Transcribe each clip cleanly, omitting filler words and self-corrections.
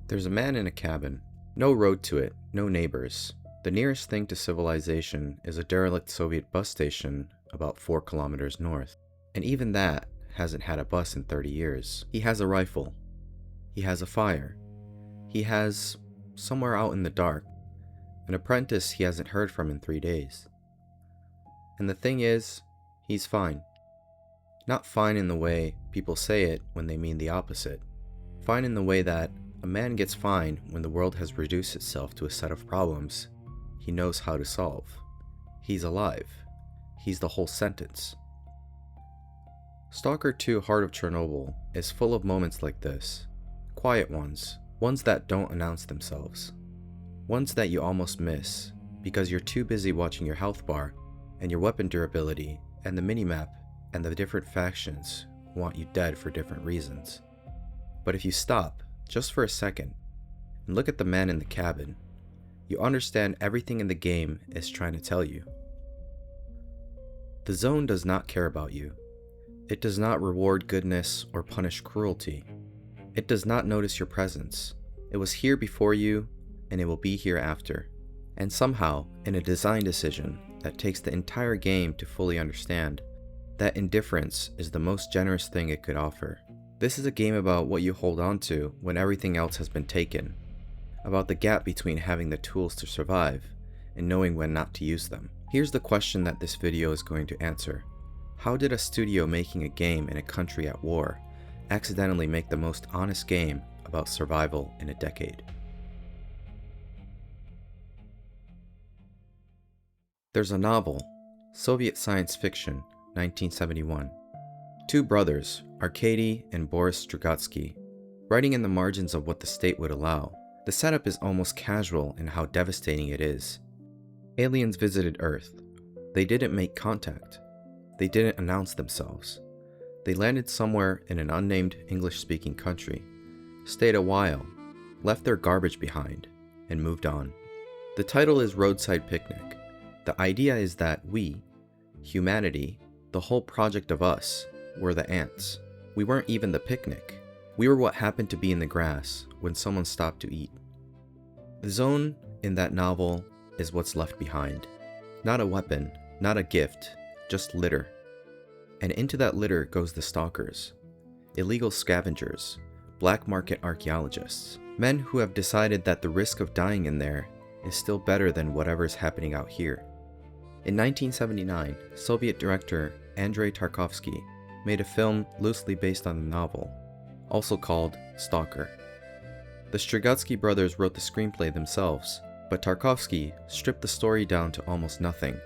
There's a man in a cabin. No road to it, no neighbors. The nearest thing to civilization is a derelict Soviet bus station about 4 kilometers north. And even that hasn't had a bus in 30 years. He has a rifle. He has a fire. He has, somewhere out in the dark, an apprentice he hasn't heard from in 3 days. And the thing is, he's fine. Not fine in the way people say it when they mean the opposite. Fine in the way that a man gets fine when the world has reduced itself to a set of problems he knows how to solve. He's alive. He's the whole sentence. Stalker 2: Heart of Chernobyl is full of moments like this. Quiet ones that don't announce themselves. Ones that you almost miss because you're too busy watching your health bar and your weapon durability and the minimap and the different factions want you dead for different reasons. But if you stop, just for a second, and look at the man in the cabin, you understand everything in the game is trying to tell you. The zone does not care about you. It does not reward goodness or punish cruelty. It does not notice your presence. It was here before you, and it will be here after. And somehow, in a design decision that takes the entire game to fully understand, that indifference is the most generous thing it could offer. This is a game about what you hold on to when everything else has been taken, about the gap between having the tools to survive and knowing when not to use them. Here's the question that this video is going to answer. How did a studio making a game in a country at war accidentally make the most honest game about survival in a decade? There's a novel, Soviet science fiction, 1971. Two brothers, Arkady and Boris Strugatsky, writing in the margins of what the state would allow. The setup is almost casual in how devastating it is. Aliens visited Earth. They didn't make contact. They didn't announce themselves. They landed somewhere in an unnamed English-speaking country, stayed a while, left their garbage behind, and moved on. The title is Roadside Picnic. The idea is that we, humanity, the whole project of us, were the ants. We weren't even the picnic. We were what happened to be in the grass when someone stopped to eat. The zone in that novel is what's left behind. Not a weapon, not a gift, just litter. And into that litter goes the stalkers, illegal scavengers, black market archaeologists, men who have decided that the risk of dying in there is still better than whatever's happening out here. In 1979, Soviet director Andrei Tarkovsky made a film loosely based on the novel, also called Stalker. The Strugatsky brothers wrote the screenplay themselves, but Tarkovsky stripped the story down to almost nothing.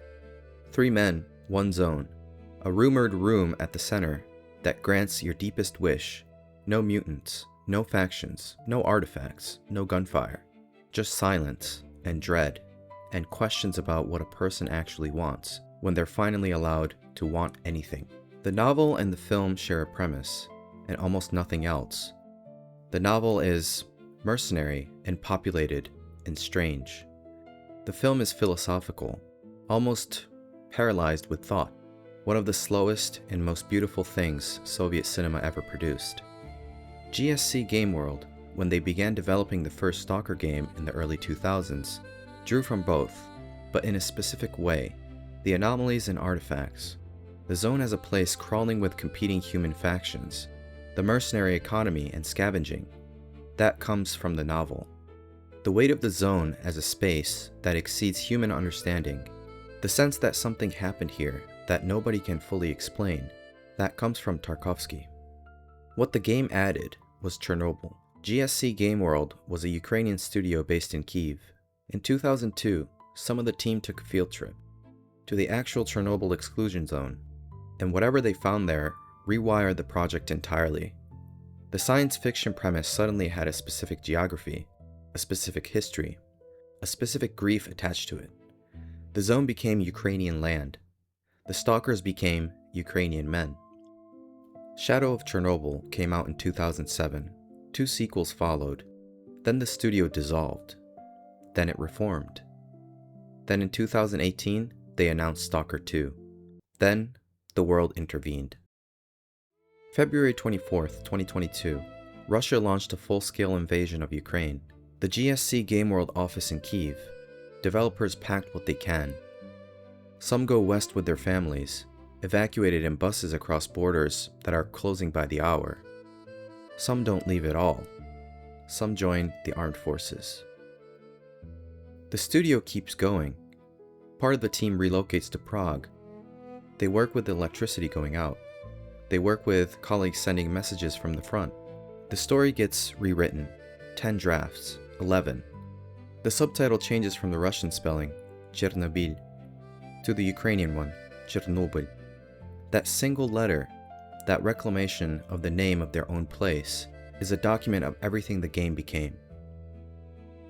3 men, 1 zone, a rumored room at the center that grants your deepest wish. No mutants, no factions, no artifacts, no gunfire, just silence and dread and questions about what a person actually wants when they're finally allowed to want anything. The novel and the film share a premise and almost nothing else. The novel is mercenary and populated and strange. The film is philosophical, almost paralyzed with thought, one of the slowest and most beautiful things Soviet cinema ever produced. GSC Game World, when they began developing the first Stalker game in the early 2000s, drew from both, but in a specific way, the anomalies and artifacts. The zone as a place crawling with competing human factions, the mercenary economy and scavenging. That comes from the novel. The weight of the zone as a space that exceeds human understanding, the sense that something happened here that nobody can fully explain, that comes from Tarkovsky. What the game added was Chernobyl. GSC Game World was a Ukrainian studio based in Kyiv. In 2002, some of the team took a field trip to the actual Chernobyl exclusion zone, and whatever they found there rewired the project entirely. The science fiction premise suddenly had a specific geography, a specific history, a specific grief attached to it. The zone became Ukrainian land. The stalkers became Ukrainian men. Shadow of Chernobyl came out in 2007. 2 sequels followed. Then the studio dissolved. Then it reformed. Then in 2018, they announced Stalker 2. Then, the world intervened. February 24th, 2022, Russia launched a full-scale invasion of Ukraine. The GSC Game World office in Kyiv. Developers packed what they can. Some go west with their families, evacuated in buses across borders that are closing by the hour. Some don't leave at all. Some join the armed forces. The studio keeps going. Part of the team relocates to Prague. They work with the electricity going out. They work with colleagues sending messages from the front. The story gets rewritten. 10 drafts. 11. The subtitle changes from the Russian spelling, Chernobyl, to the Ukrainian one, Chornobyl. That single letter, that reclamation of the name of their own place, is a document of everything the game became.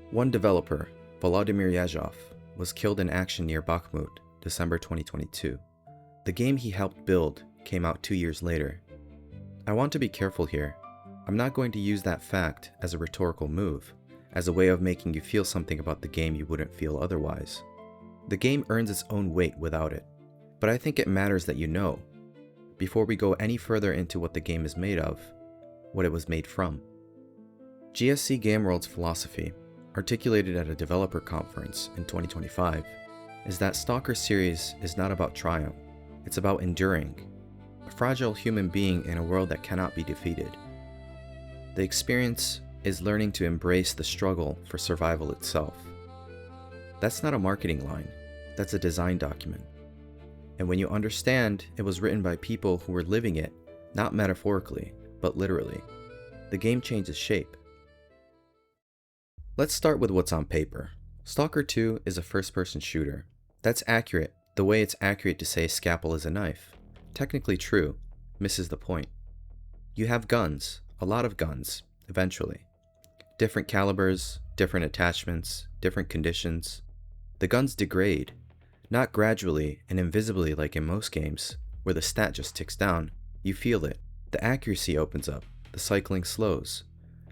One developer, Volodymyr Yazhov, was killed in action near Bakhmut, December 2022. The game he helped build came out 2 years later. I want to be careful here. I'm not going to use that fact as a rhetorical move, as a way of making you feel something about the game you wouldn't feel otherwise. The game earns its own weight without it, but I think it matters that you know, before we go any further into what the game is made of, what it was made from. GSC Game World's philosophy, articulated at a developer conference in 2025, is that Stalker series is not about triumph, it's about enduring, a fragile human being in a world that cannot be defeated. The experience is learning to embrace the struggle for survival itself. That's not a marketing line, that's a design document. And when you understand it was written by people who were living it, not metaphorically, but literally, the game changes shape. Let's start with what's on paper. Stalker 2 is a first-person shooter. That's accurate, the way it's accurate to say scalpel is a knife. Technically true, misses the point. You have guns, a lot of guns, eventually. Different calibers, different attachments, different conditions. The guns degrade, not gradually and invisibly like in most games, where the stat just ticks down. You feel it. The accuracy opens up, the cycling slows.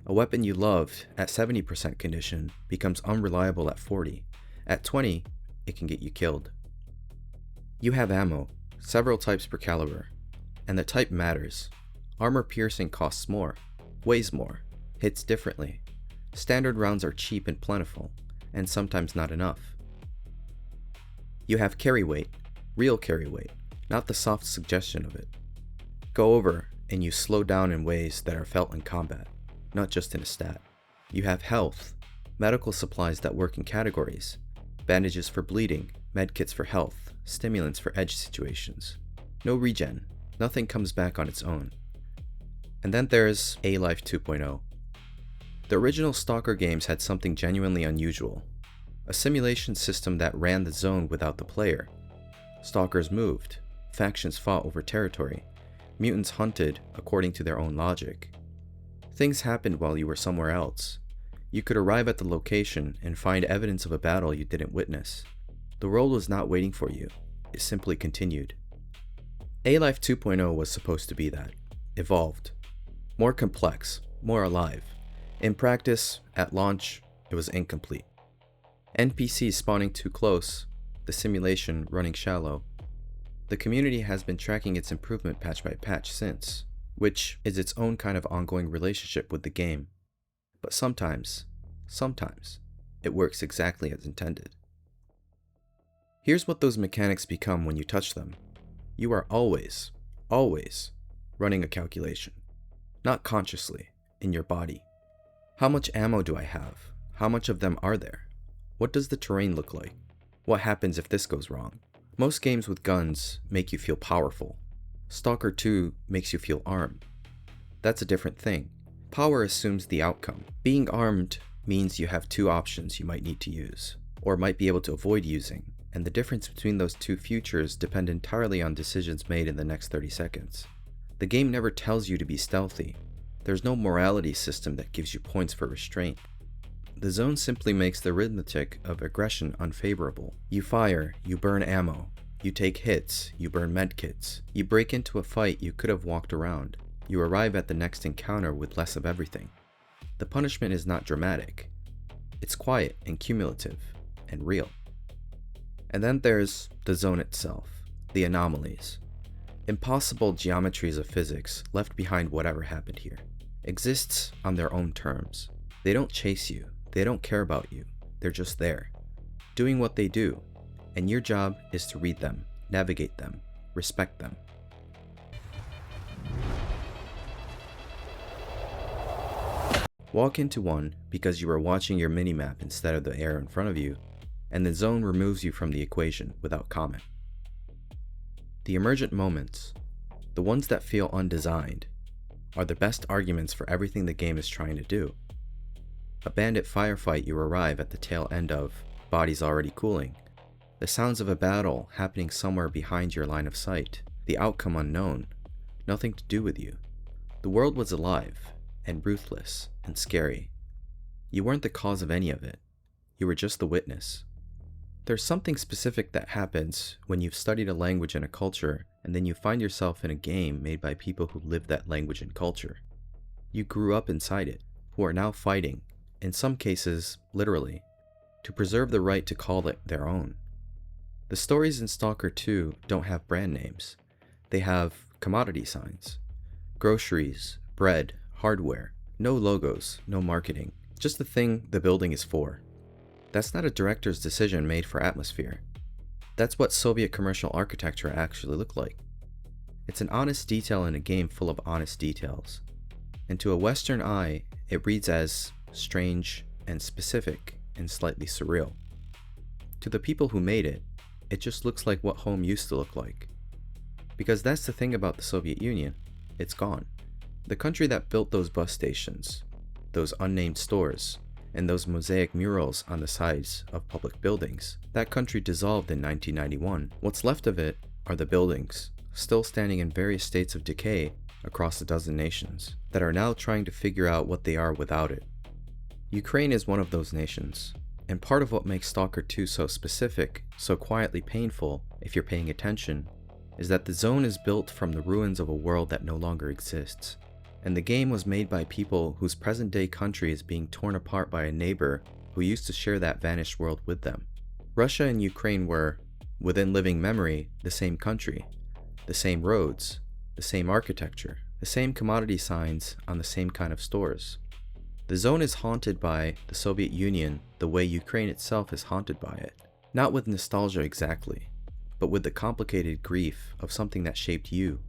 A weapon you loved at 70% condition becomes unreliable at 40. At 20, it can get you killed. You have ammo, several types per caliber, and the type matters. Armor piercing costs more, weighs more, hits differently. Standard rounds are cheap and plentiful, and sometimes not enough. You have carry weight, real carry weight, not the soft suggestion of it. Go over, and you slow down in ways that are felt in combat, not just in a stat. You have health, medical supplies that work in categories, bandages for bleeding, medkits for health, stimulants for edge situations. No regen, nothing comes back on its own. And then there's A-Life 2.0. The original Stalker games had something genuinely unusual. A simulation system that ran the zone without the player. Stalkers moved, factions fought over territory, mutants hunted according to their own logic. Things happened while you were somewhere else. You could arrive at the location and find evidence of a battle you didn't witness. The world was not waiting for you, it simply continued. A-Life 2.0 was supposed to be that. Evolved. More complex, more alive. In practice, at launch, it was incomplete. NPCs spawning too close, the simulation running shallow. The community has been tracking its improvement patch by patch since, which is its own kind of ongoing relationship with the game. But sometimes, it works exactly as intended. Here's what those mechanics become when you touch them. You are always running a calculation. Not consciously, in your body. How much ammo do I have? How much of them are there? What does the terrain look like? What happens if this goes wrong? Most games with guns make you feel powerful. Stalker 2 makes you feel armed. That's a different thing. Power assumes the outcome. Being armed means you have two options you might need to use, or might be able to avoid using, and the difference between those two futures depend entirely on decisions made in the next 30 seconds. The game never tells you to be stealthy. There's no morality system that gives you points for restraint. The zone simply makes the arithmetic of aggression unfavorable. You fire, you burn ammo. You take hits, you burn medkits. You break into a fight you could have walked around. You arrive at the next encounter with less of everything. The punishment is not dramatic. It's quiet and cumulative, and real. And then there's the zone itself, the anomalies. Impossible geometries of physics left behind whatever happened here. exists on their own terms. They don't chase you, they don't care about you, they're just there, doing what they do, and your job is to read them, navigate them, respect them. Walk into one because you are watching your minimap instead of the air in front of you, and the zone removes you from the equation without comment. The emergent moments, the ones that feel undesigned, are the best arguments for everything the game is trying to do. A bandit firefight you arrive at the tail end of, bodies already cooling. The sounds of a battle happening somewhere behind your line of sight. The outcome unknown. Nothing to do with you. The world was alive, and ruthless, and scary. You weren't the cause of any of it. You were just the witness. There's something specific that happens when you've studied a language and a culture, and then you find yourself in a game made by people who live that language and culture. You grew up inside it, who are now fighting, in some cases, literally, to preserve the right to call it their own. The stories in Stalker 2 don't have brand names. They have commodity signs. Groceries, bread, hardware. No logos, no marketing. Just the thing the building is for. That's not a director's decision made for atmosphere. That's what Soviet commercial architecture actually looked like. It's an honest detail in a game full of honest details. And to a Western eye, it reads as strange and specific and slightly surreal. To the people who made it, it just looks like what home used to look like. Because that's the thing about the Soviet Union, it's gone. The country that built those bus stations, those unnamed stores, and those mosaic murals on the sides of public buildings, that country dissolved in 1991. What's left of it are the buildings, still standing in various states of decay across a dozen nations, that are now trying to figure out what they are without it. Ukraine is one of those nations, and part of what makes Stalker 2 so specific, so quietly painful if you're paying attention, is that the zone is built from the ruins of a world that no longer exists. And the game was made by people whose present-day country is being torn apart by a neighbor who used to share that vanished world with them. Russia and Ukraine were, within living memory, the same country, the same roads, the same architecture, the same commodity signs on the same kind of stores. The zone is haunted by the Soviet Union the way Ukraine itself is haunted by it. Not with nostalgia exactly, but with the complicated grief of something that shaped you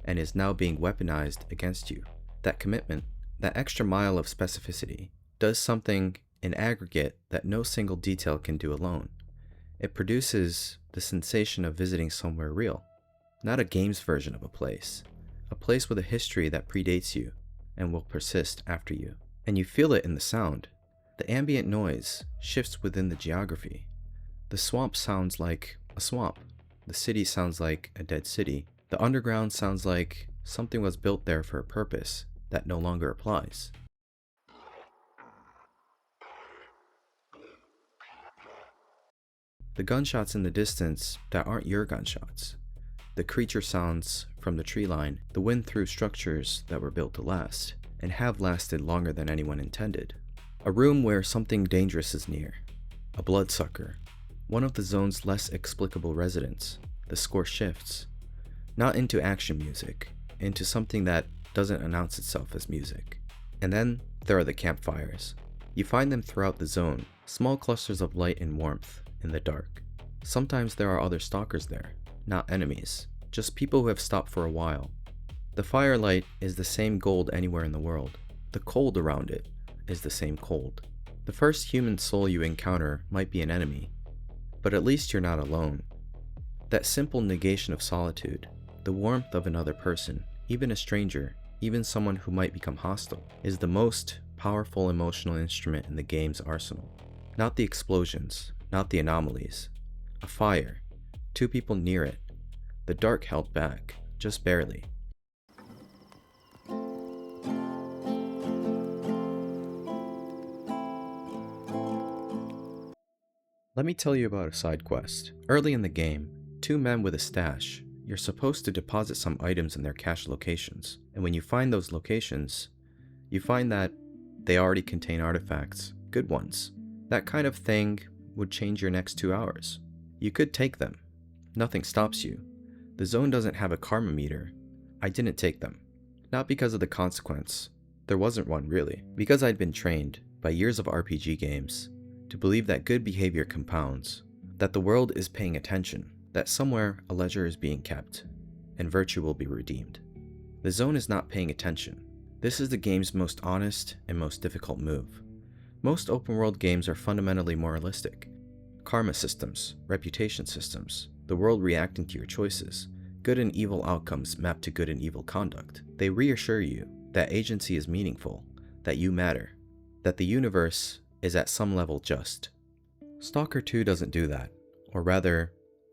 and is now being weaponized against you. That commitment, that extra mile of specificity, does something in aggregate that no single detail can do alone. It produces the sensation of visiting somewhere real, not a game's version of a place with a history that predates you and will persist after you. And you feel it in the sound. The ambient noise shifts within the geography. The swamp sounds like a swamp. The city sounds like a dead city. The underground sounds like something was built there for a purpose that no longer applies. The gunshots in the distance that aren't your gunshots. The creature sounds from the tree line, the wind through structures that were built to last, and have lasted longer than anyone intended. A room where something dangerous is near. A bloodsucker. One of the zone's less explicable residents. The score shifts. Not into action music, into something that doesn't announce itself as music. And then there are the campfires. You find them throughout the zone, small clusters of light and warmth in the dark. Sometimes there are other stalkers there, not enemies, just people who have stopped for a while. The firelight is the same gold anywhere in the world. The cold around it is the same cold. The first human soul you encounter might be an enemy, but at least you're not alone. That simple negation of solitude, the warmth of another person, even a stranger, even someone who might become hostile, is the most powerful emotional instrument in the game's arsenal. Not the explosions, not the anomalies. A fire, two people near it, the dark held back, just barely. Let me tell you about a side quest. Early in the game, two men with a stash, you're supposed to deposit some items in their cache locations, and when you find those locations, you find that they already contain artifacts, good ones. That kind of thing would change your next 2 hours. You could take them. Nothing stops you. The zone doesn't have a karma meter. I didn't take them. Not because of the consequence, There wasn't one, really, because I'd been trained, by years of RPG games, to believe that good behavior compounds, that the world is paying attention, that somewhere a ledger is being kept, and virtue will be redeemed. The zone is not paying attention. This is the game's most honest and most difficult move. Most open-world games are fundamentally moralistic. Karma systems, reputation systems, the world reacting to your choices, good and evil outcomes mapped to good and evil conduct. They reassure you that agency is meaningful, that you matter, that the universe is at some level just. Stalker 2 doesn't do that, or rather,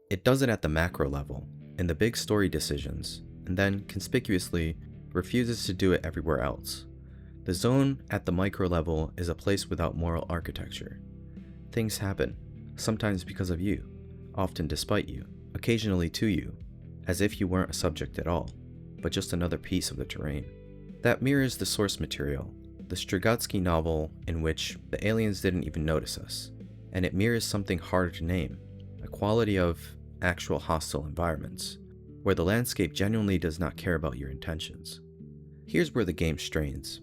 it does it at the macro level, in the big story decisions, and then, conspicuously, refuses to do it everywhere else. The zone at the micro level is a place without moral architecture. Things happen, sometimes because of you, often despite you, occasionally to you, as if you weren't a subject at all, but just another piece of the terrain. That mirrors the source material, the Strugatsky novel in which the aliens didn't even notice us, and it mirrors something harder to name, a quality of actual hostile environments, where the landscape genuinely does not care about your intentions. Here's where the game strains.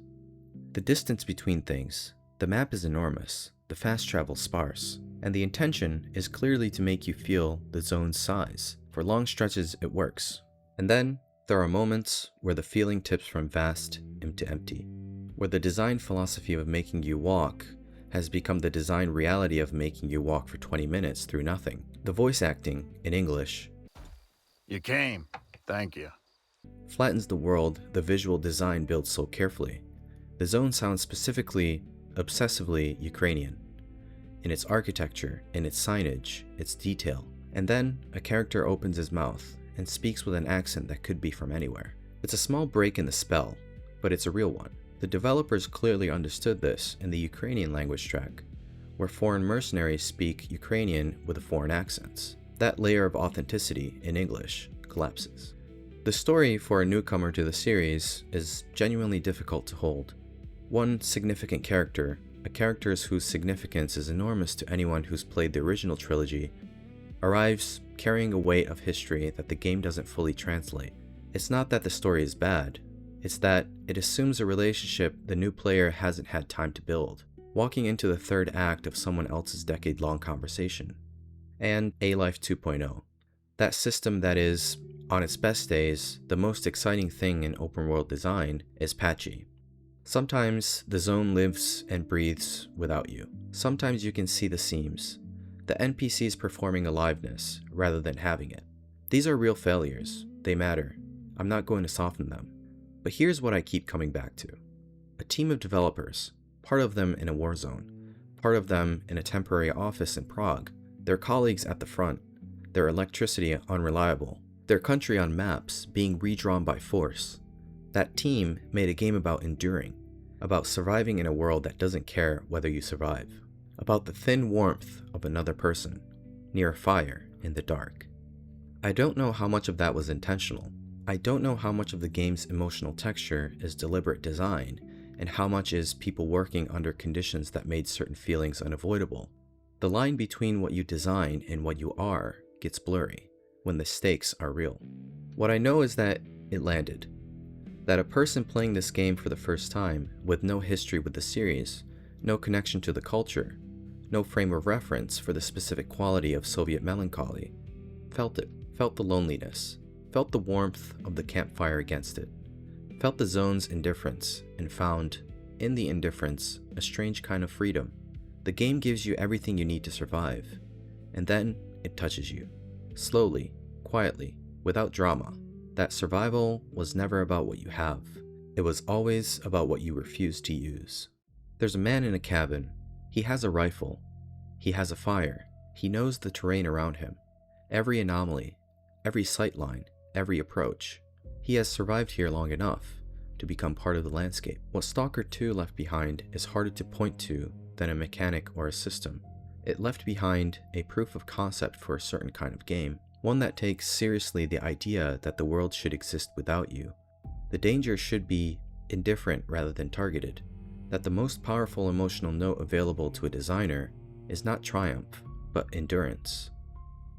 The distance between things, the map is enormous, the fast travel sparse, and the intention is clearly to make you feel the zone's size. For long stretches it works. And then, there are moments where the feeling tips from vast into empty, where the design philosophy of making you walk has become the design reality of making you walk for 20 minutes through nothing. The voice acting, in English, You came. Thank you. flattens the world the visual design builds so carefully. The zone sounds specifically, obsessively Ukrainian, in its architecture, in its signage, its detail. And then, a character opens his mouth and speaks with an accent that could be from anywhere. It's a small break in the spell, but it's a real one. The developers clearly understood this in the Ukrainian language track, where foreign mercenaries speak Ukrainian with foreign accents. That layer of authenticity in English collapses. The story for a newcomer to the series is genuinely difficult to hold. One significant character, a character whose significance is enormous to anyone who's played the original trilogy, arrives carrying a weight of history that the game doesn't fully translate. It's not that the story is bad, it's that it assumes a relationship the new player hasn't had time to build, walking into the third act of someone else's decade-long conversation. And A-Life 2.0, that system that is, on its best days, the most exciting thing in open-world design, is patchy. Sometimes the zone lives and breathes without you. Sometimes you can see the seams, the NPCs performing aliveness rather than having it. These are real failures. They matter. I'm not going to soften them. But here's what I keep coming back to. A team of developers, part of them in a war zone, part of them in a temporary office in Prague, their colleagues at the front, their electricity unreliable, their country on maps being redrawn by force. That team made a game about enduring, about surviving in a world that doesn't care whether you survive, about the thin warmth of another person, near a fire in the dark. I don't know how much of that was intentional. I don't know how much of the game's emotional texture is deliberate design, and how much is people working under conditions that made certain feelings unavoidable. The line between what you design and what you are gets blurry when the stakes are real. What I know is that it landed. That a person playing this game for the first time, with no history with the series, no connection to the culture, no frame of reference for the specific quality of Soviet melancholy, felt it, felt the loneliness, felt the warmth of the campfire against it, felt the zone's indifference, and found, in the indifference, a strange kind of freedom. The game gives you everything you need to survive, and then it touches you. Slowly, quietly, without drama. That survival was never about what you have. It was always about what you refuse to use. There's a man in a cabin. He has a rifle. He has a fire. He knows the terrain around him. Every anomaly, every sightline, every approach. He has survived here long enough to become part of the landscape. What Stalker 2 left behind is harder to point to than a mechanic or a system. It left behind a proof of concept for a certain kind of game, one that takes seriously the idea that the world should exist without you. The danger should be indifferent rather than targeted, that the most powerful emotional note available to a designer is not triumph, but endurance.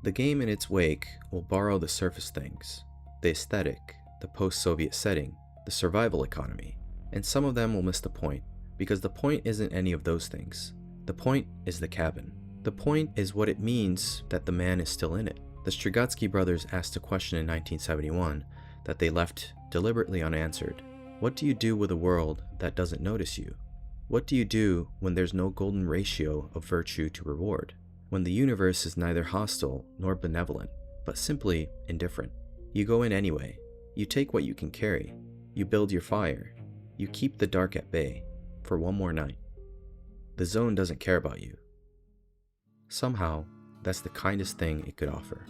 The game in its wake will borrow the surface things, the aesthetic, the post-Soviet setting, the survival economy, And some of them will miss the point, because the point isn't any of those things. The point is the cabin. The point is what it means that the man is still in it. The Strugatsky brothers asked a question in 1971 that they left deliberately unanswered. What do you do with a world that doesn't notice you? What do you do when there's no golden ratio of virtue to reward? When the universe is neither hostile nor benevolent, but simply indifferent? You go in anyway. You take what you can carry. You build your fire. You keep the dark at bay for one more night. The zone doesn't care about you. Somehow, that's the kindest thing it could offer.